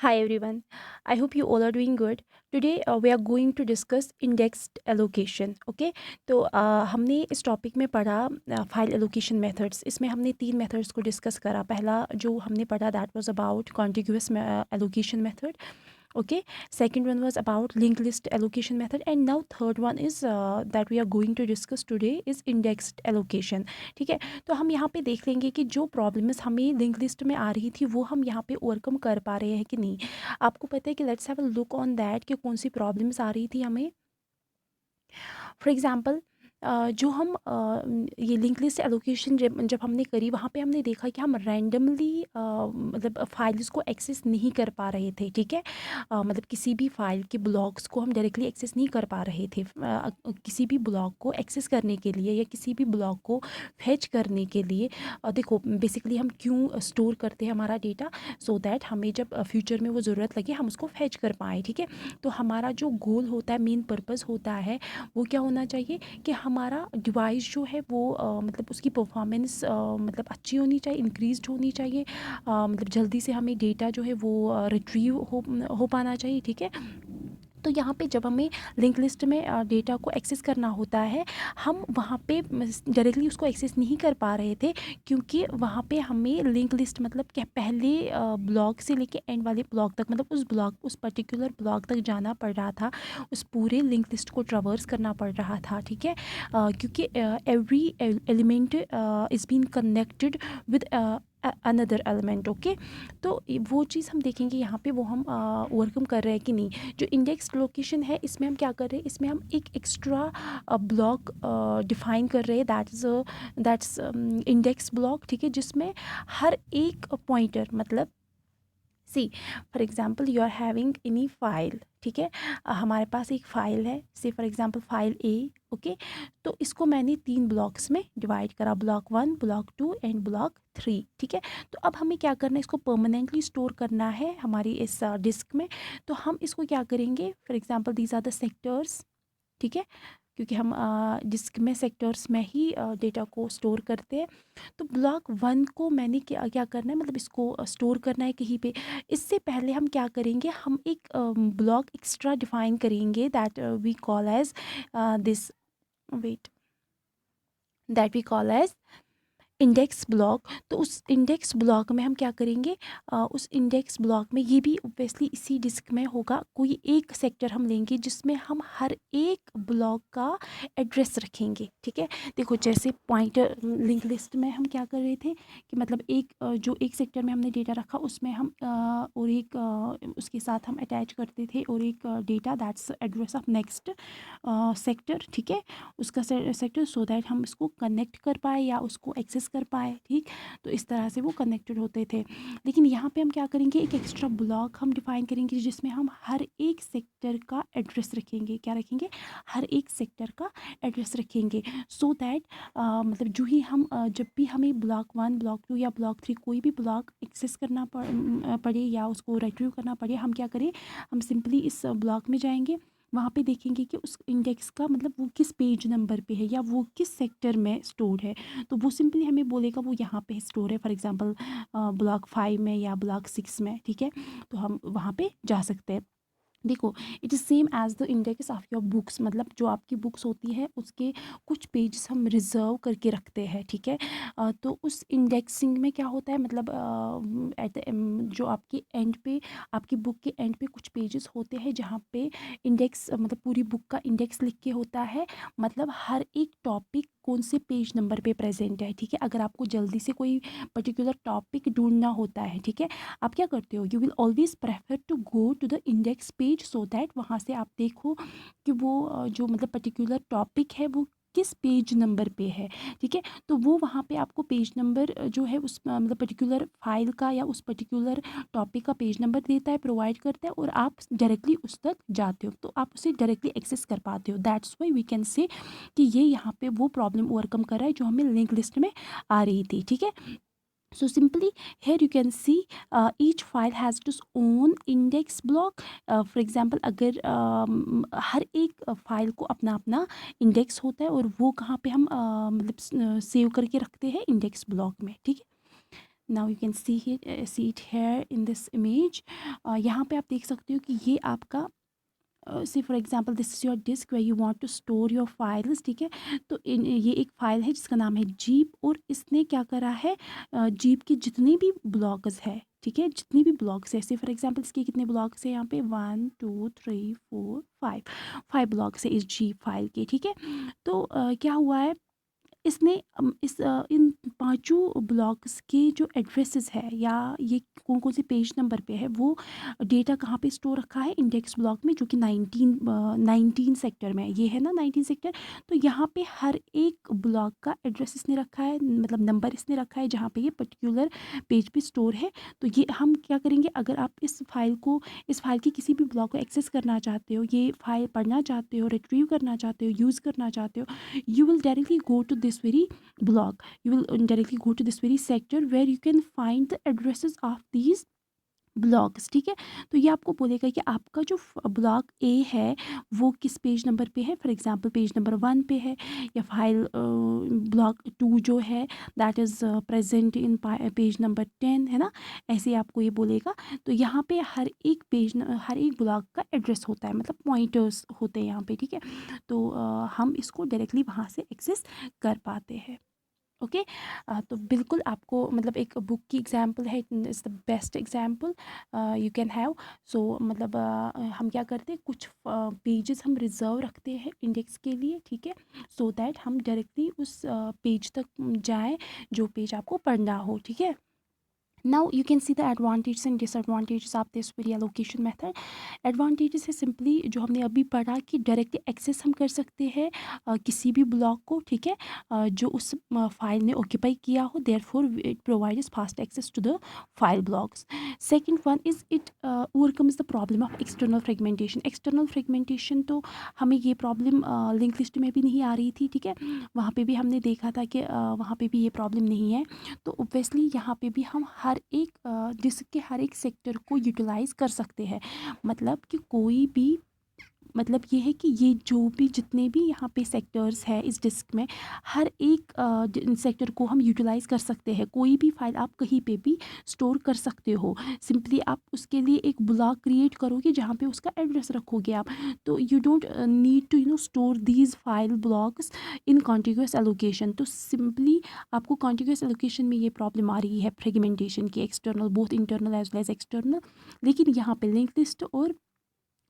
Hi everyone, I hope you all are doing good. Today we are going to discuss indexed allocation. Okay, तो हमने इस topic में पढ़ा file allocation methods. इसमें हमने तीन मेथड्स को डिस्कस करा. पहला जो हमने पढ़ा that was about contiguous allocation method. Okay, second one was about linked list allocation method, and now third one is that we are going to discuss today is indexed allocation. ठीक है, तो हम यहाँ पे देख लेंगे कि जो प्रॉब्लम्स हमें लिंक लिस्ट में आ रही थी वो हम यहाँ पे ओवरकम कर पा रहे हैं कि नहीं. आपको पता है कि let's have a look on that कि कौन सी प्रॉब्लम्स आ रही थी हमें. फॉर एग्ज़ाम्पल जो हम ये लिंक लिस्ट एलोकेशन जब हमने करी वहाँ पे हमने देखा कि हम रैंडमली मतलब फाइल्स को एक्सेस नहीं कर पा रहे थे. ठीक है, मतलब किसी भी फाइल के ब्लॉक्स को हम डायरेक्टली एक्सेस नहीं कर पा रहे थे. किसी भी ब्लॉक को एक्सेस करने के लिए या किसी भी ब्लॉक को फेच करने के लिए देखो बेसिकली हम क्यों स्टोर करते हैं हमारा डेटा, सो दैट हमें जब फ्यूचर में वो ज़रूरत लगे हम उसको फेच कर पाएँ. ठीक है, तो हमारा जो गोल होता है, मेन पर्पज़ होता है, वो क्या होना चाहिए कि हमारा डिवाइस जो है वो मतलब उसकी परफॉर्मेंस मतलब अच्छी होनी चाहिए, इंक्रीज़्ड होनी चाहिए. मतलब जल्दी से हमें डेटा जो है वो रिट्रीव हो पाना चाहिए. ठीक है, तो यहाँ पे जब हमें लिंक लिस्ट में डेटा को एक्सेस करना होता है, हम वहाँ पे डायरेक्टली उसको एक्सेस नहीं कर पा रहे थे, क्योंकि वहाँ पे हमें लिंक लिस्ट मतलब क्या पहले ब्लॉक से लेके एंड वाले ब्लॉक तक, मतलब उस पर्टिकुलर ब्लॉक तक जाना पड़ रहा था, उस पूरे लिंक लिस्ट को ट्रैवर्स करना पड़ रहा था. ठीक है, क्योंकि every element is been connected with another element. Okay, तो वो चीज़ हम देखेंगे यहाँ पे, वो हम ओवरकम कर रहे हैं कि नहीं. जो इंडेक्स लोकेशन है इसमें हम क्या कर रहे हैं, इसमें हम एक एक्स्ट्रा ब्लॉक डिफाइन कर रहे हैं, दैट्स इंडेक्स ब्लॉक. ठीक है, जिसमें हर एक पॉइंटर मतलब see for example you are having any file. ठीक है, हमारे पास एक फ़ाइल है, say for example file A. Okay, तो इसको मैंने 3 ब्लॉक्स में डिवाइड करा, ब्लॉक 1, ब्लॉक 2 एंड ब्लॉक 3. ठीक है, तो अब हमें क्या करना है, इसको परमानेंटली स्टोर करना है हमारी इस डिस्क में. तो हम इसको क्या करेंगे, for example these are the sectors. ठीक है, क्योंकि हम डिस्क में सेक्टर्स में ही डेटा को स्टोर करते हैं. तो ब्लॉक 1 को मैंने क्या क्या करना है, मतलब इसको स्टोर करना है कहीं पे. इससे पहले हम क्या करेंगे, हम एक ब्लॉक एक्स्ट्रा डिफाइन करेंगे that we call as this wait that we call as index block. तो उस इंडेक्स ब्लॉक में हम क्या करेंगे, उस इंडेक्स ब्लॉक में ये भी ऑब्वियसली इसी डिस्क में होगा, कोई एक सेक्टर हम लेंगे जिसमें हम हर एक ब्लॉक का एड्रेस रखेंगे. ठीक है, देखो जैसे पॉइंटर लिंक लिस्ट में हम क्या कर रहे थे कि मतलब एक जो एक सेक्टर में हमने डेटा रखा उसमें हम और एक उसके साथ हम अटैच करते थे और एक data that's address of next sector. ठीक है, उसका सेक्टर, सो दैट हम इसको कनेक्ट कर पाए या उसको एक्सेस कर पाए. ठीक, तो इस तरह से वो कनेक्टेड होते थे. लेकिन यहाँ पे हम क्या करेंगे, एक एक्स्ट्रा ब्लॉक हम डिफाइन करेंगे जिसमें हम हर एक सेक्टर का एड्रेस रखेंगे. क्या रखेंगे, हर एक सेक्टर का एड्रेस रखेंगे, सो दैट मतलब जो ही हम जब भी हमें ब्लॉक 1, ब्लॉक 2 या ब्लॉक 3 कोई भी ब्लॉक एक्सेस करना पड़े या उसको रिट्रीव करना पड़े, हम क्या करें, हम सिंपली इस ब्लॉक में जाएंगे, वहाँ पे देखेंगे कि उस इंडेक्स का मतलब वो किस पेज नंबर पे है या वो किस सेक्टर में स्टोर है. तो वो सिंपली हमें बोलेगा वो यहाँ पे स्टोर है, फॉर एग्जांपल ब्लॉक 5 में या ब्लॉक 6 में. ठीक है, तो हम वहाँ पे जा सकते हैं. देखो it is same as the index of your books, मतलब जो आपकी बुक्स होती है उसके कुछ पेजेस हम रिज़र्व करके रखते हैं. ठीक है, तो उस इंडेक्सिंग में क्या होता है, मतलब एट द जो आपके एंड पे, आपकी बुक के एंड पे कुछ पेजेस होते हैं जहाँ पे इंडेक्स मतलब पूरी बुक का इंडेक्स लिख के होता है, मतलब हर एक टॉपिक कौन से पेज नंबर पे प्रेजेंट है. ठीक है, अगर आपको जल्दी से कोई पर्टिकुलर टॉपिक ढूंढना होता है, ठीक है, आप क्या करते हो, you will always prefer to go to the index page, so that वहाँ से आप देखो कि वो जो मतलब पर्टिकुलर टॉपिक है वो किस पेज नंबर पे है. ठीक है, तो वो वहाँ पे आपको पेज नंबर जो है उस मतलब पर्टिकुलर फाइल का या उस पर्टिकुलर टॉपिक का पेज नंबर देता है, प्रोवाइड करता है, और आप डायरेक्टली उस तक जाते हो, तो आप उसे डायरेक्टली एक्सेस कर पाते हो. That's why we can say कि ये यहाँ पे वो प्रॉब्लम ओवरकम कर रहा है जो हमें लिंक लिस्ट में आ रही थी. ठीक है, so simply here you can see each file has its own index block. For example अगर हर एक फाइल को अपना अपना इंडेक्स होता है और वो कहाँ पे हम मतलब सेव करके रखते हैं इंडेक्स ब्लॉक में. ठीक है, now you can see it here in this image. यहाँ पे आप देख सकते हो कि ये आपका से for example this is your disk way you want to store your files, ठीक है। तो ये एक फ़ाइल है जिसका नाम है जीप, और इसने क्या करा है, जीप के जितने भी ब्लॉक्स है, ठीक है, जितने भी ब्लॉक्स है, से फॉर एग्जांपल इसके कितने ब्लॉक्स है यहाँ पे 1 2 3 4 5 ब्लॉक्स है इस जीप फाइल के, ठीक है। तो क्या हुआ है, इसने इन पांचों ब्लॉक्स के जो एड्रेसेस है या ये कौन कौन से पेज नंबर पे है, वो डेटा कहाँ पे स्टोर रखा है, इंडेक्स ब्लॉक में, जो कि 19 सेक्टर में है। ये है ना 19 सेक्टर। तो यहाँ पे हर एक ब्लॉक का एड्रेस इसने रखा है, मतलब नंबर इसने रखा है जहाँ पे ये पर्टिकुलर पेज पे स्टोर है। तो ये हम क्या करेंगे, अगर आप इस फाइल की किसी भी ब्लॉक को एक्सेस करना चाहते हो, ये फाइल पढ़ना चाहते हो, रिट्रीव करना चाहते हो, यूज़ करना चाहते हो, you will directly go to this very block, you will directly go to this very sector where you can find the addresses of these blocks, ठीक है। तो ये आपको बोलेगा कि आपका जो ब्लॉक ए है वो किस पेज नंबर पे है, फॉर एग्जांपल पेज नंबर 1 पे है, या फाइल ब्लॉक 2 जो है that is present in page number 10, है ना। ऐसे ही आपको ये बोलेगा। तो यहाँ पे हर एक ब्लॉक का एड्रेस होता है, मतलब पॉइंटर्स होते हैं यहाँ पे, ठीक है। तो हम इसको डायरेक्टली वहाँ से एक्सेस कर पाते हैं। ओके। तो बिल्कुल आपको मतलब एक बुक की एग्जांपल है, is the best example you can have. So मतलब हम क्या करते हैं, कुछ पेजेस हम रिजर्व रखते हैं इंडेक्स के लिए, ठीक है, सो दैट हम डायरेक्टली उस पेज तक जाएं जो पेज आपको पढ़ना हो, ठीक है। Now you can see the advantages and disadvantages of this very allocation method. Advantages है simply जो हमने अभी पढ़ा कि डायरेक्टली एक्सेस हम कर सकते हैं किसी भी ब्लॉक को, ठीक है, जो उस फाइल ने ऑक्यूपाई किया हो, therefore it provides fast access to the file blocks. Second one is it overcomes the problem of external fragmentation. External fragmentation तो हमें ये प्रॉब्लम लिंक लिस्ट में भी नहीं आ रही थी, ठीक है। वहाँ पे भी हमने देखा था कि वहाँ पे भी ये प्रॉब्लम नहीं है। तो ऑब्वियसली यहाँ पे भी हम हर एक डिस्क के हर एक सेक्टर को यूटिलाइज कर सकते हैं। मतलब कि कोई भी, मतलब ये है कि ये जो भी जितने भी यहाँ पे सेक्टर्स है इस डिस्क में, हर एक सेक्टर को हम यूटिलाइज कर सकते हैं। कोई भी फाइल आप कहीं पे भी स्टोर कर सकते हो। सिंपली आप उसके लिए एक ब्लॉक क्रिएट करोगे जहाँ पे उसका एड्रेस रखोगे आप। तो you don't need to store these file blocks in contiguous allocation. तो सिंपली आपको कॉन्टिग्यूस एलोकेशन में ये प्रॉब्लम आ रही है फ्रेगमेंटेशन की, external both internal as well as external. लेकिन यहाँ पे लिंक लिस्ट और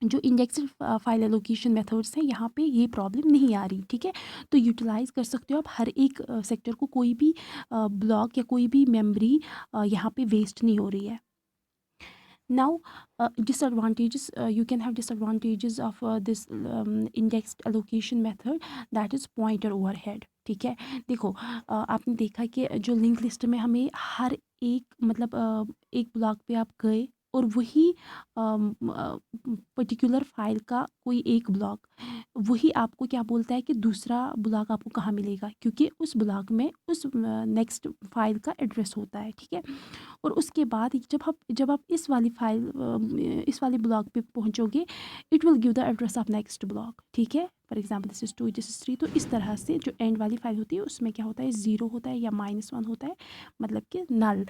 जो इंडेक्स्ड फाइल एलोकेशन मेथड्स हैं, यहाँ पे ये प्रॉब्लम नहीं आ रही, ठीक है। तो यूटिलाइज़ कर सकते हो आप हर एक सेक्टर को, कोई भी ब्लॉक या कोई भी मेमोरी यहाँ पे वेस्ट नहीं हो रही है। Now, disadvantages, you can have disadvantages of this indexed allocation method, that is pointer overhead, ठीक है। देखो आपने देखा कि जो लिंक लिस्ट में हमें हर एक मतलब एक ब्लॉक पे आप गए और वही पर्टिकुलर फाइल का कोई एक ब्लॉक, वही आपको क्या बोलता है कि दूसरा ब्लॉक आपको कहाँ मिलेगा, क्योंकि उस ब्लॉक में उस नेक्स्ट फाइल का एड्रेस होता है, ठीक है। और उसके बाद जब आप इस वाली ब्लॉक पे पहुंचोगे, it will give the address of next block, ठीक है। For example this is 2, this is 3। तो इस तरह से जो एंड वाली फाइल होती है उसमें क्या होता है, 0 होता है या -1 होता है, मतलब कि नल।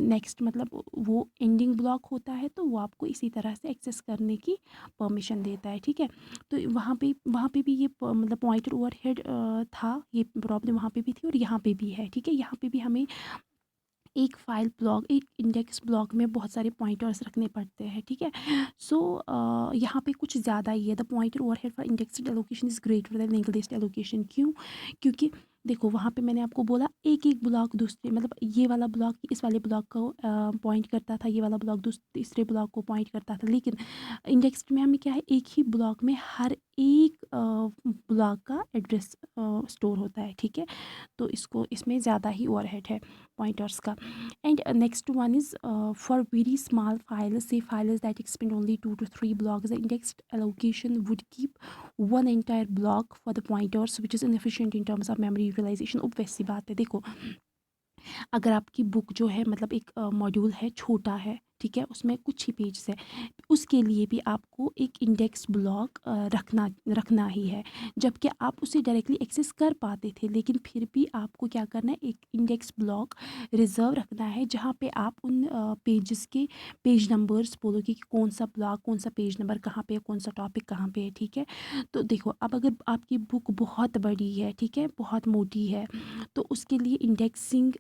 नेक्स्ट मतलब वो एंडिंग ब्लॉक होता है, तो वो आपको इसी तरह से एक्सेस करने की परमिशन देता है, ठीक है। तो वहाँ पे भी ये मतलब पॉइंटर ओवरहेड था, ये प्रॉब्लम वहाँ पे भी थी और यहाँ पे भी है, ठीक है। यहाँ पे भी हमें एक फाइल ब्लॉक, एक इंडेक्स ब्लॉक में बहुत सारे पॉइंटर्स रखने पड़ते हैं, ठीक है। सो यहाँ पे कुछ ज़्यादा ही है। The pointer overhead for indexed allocation is greater than linked list allocation. क्यों? क्योंकि देखो वहाँ पे मैंने आपको बोला एक एक ब्लॉक दूसरे, मतलब ये वाला ब्लॉक इस वाले ब्लॉक को पॉइंट करता था, ये वाला ब्लॉक तीसरे ब्लॉक को पॉइंट करता था। लेकिन इंडेक्स्ड में हमें क्या है, एक ही ब्लॉक में हर एक ब्लॉक का एड्रेस स्टोर होता है, ठीक है। तो इसमें ज़्यादा ही ओवरहेड है पॉइंटर्स का। And next one is for very small files, say files that expand only 2 to 3 blocks, the indexed allocation would keep one entire block for the pointers, which is inefficient in terms of memory utilization. अब वैसी बात है, देखो अगर आपकी book जो है मतलब एक मॉड्यूल है, छोटा है, ठीक है, उसमें कुछ ही पेज है, उसके लिए भी आपको एक इंडेक्स ब्लॉक रखना ही है। जबकि आप उसे डायरेक्टली एक्सेस कर पाते थे, लेकिन फिर भी आपको क्या करना है, एक इंडेक्स ब्लॉक रिज़र्व रखना है जहाँ पे आप उन पेजेस के पेज नंबर्स बोलोगे कि कौन सा ब्लॉक, कौन सा पेज नंबर कहाँ पे है, कौन सा टॉपिक कहाँ पे है। ठीक है, तो देखो अब अगर आपकी बुक बहुत बड़ी है, ठीक है, बहुत मोटी है, तो उसके लिए इंडेक्सिंग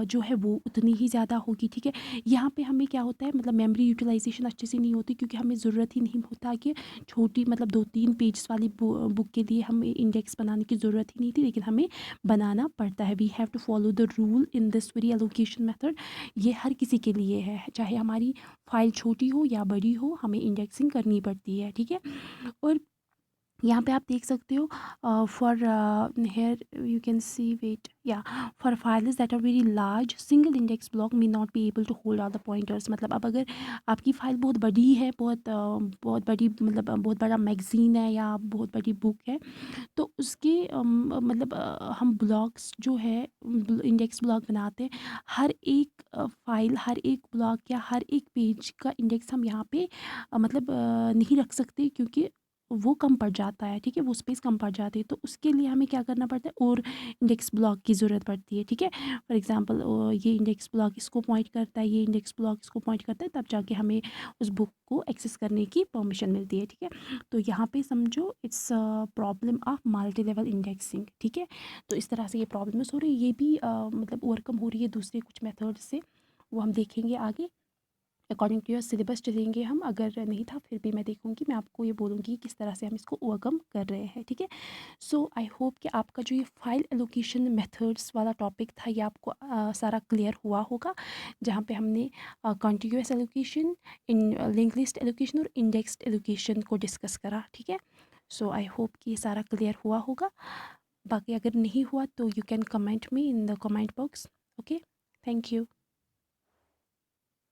जो है वो उतनी ही ज़्यादा होगी। ठीक है, यहाँ पे हमें क्या होता है, मतलब मेमोरी यूटिलाइजेशन अच्छे से नहीं होती, क्योंकि हमें ज़रूरत ही नहीं होता कि छोटी, मतलब 2-3 पेजेस वाली बुक के लिए हमें इंडेक्स बनाने की ज़रूरत ही नहीं थी, लेकिन हमें बनाना पड़ता है। We have to follow the rule in this very allocation method. ये हर किसी के लिए है, चाहे हमारी फाइल छोटी हो या बड़ी हो, हमें इंडेक्सिंग करनी पड़ती है। ठीक है, और यहाँ पे आप देख सकते हो, for here you can see wait या for files that are very large single index block may not be able to hold all the pointers. मतलब अब अगर आपकी फ़ाइल बहुत बड़ी है, बहुत बड़ी, मतलब बहुत बड़ा मैगज़ीन है या बहुत बड़ी बुक है, तो उसके मतलब हम ब्लॉक्स जो है इंडेक्स ब्लॉक बनाते हैं। हर एक फ़ाइल, हर एक ब्लॉक या हर एक पेज का इंडेक्स हम यहाँ पे मतलब नहीं रख सकते, क्योंकि वो कम पड़ जाता है। ठीक है, वो स्पेस कम पड़ जाती है, तो उसके लिए हमें क्या करना पड़ता है, और इंडेक्स ब्लॉक की ज़रूरत पड़ती है। ठीक है, फॉर एग्जांपल ये इंडेक्स ब्लॉक इसको पॉइंट करता है, ये इंडेक्स ब्लॉक इसको पॉइंट करता है, तब जाके हमें उस बुक को एक्सेस करने की परमिशन मिलती है। ठीक है, तो यहाँ पे समझो it's problem of multi level indexing. ठीक है, तो इस तरह से ये प्रॉब्लम्स हो रही है, ये भी मतलब ओवरकम हो रही है दूसरे कुछ मेथड से, वो हम देखेंगे आगे। अकॉर्डिंग टू योर सिलेबस चलेंगे हम, अगर नहीं था फिर भी मैं देखूंगी, मैं आपको ये बोलूँगी किस तरह से हम इसको ओवरकम कर रहे हैं। ठीक है, सो आई होप कि आपका जो ये फाइल एलोकेशन मेथड्स वाला टॉपिक था, ये आपको सारा क्लियर हुआ होगा, जहाँ पे हमने कॉन्टिग्यूअस एलोकेशन, इन लिंक लिस्ट एलोकेशन और इंडेक्स्ड एलोकेशन को डिस्कस करा। ठीक है, सो आई होप कि ये सारा क्लियर हुआ होगा। बाकी अगर नहीं हुआ तो you can comment me in the comment box. Okay, thank you.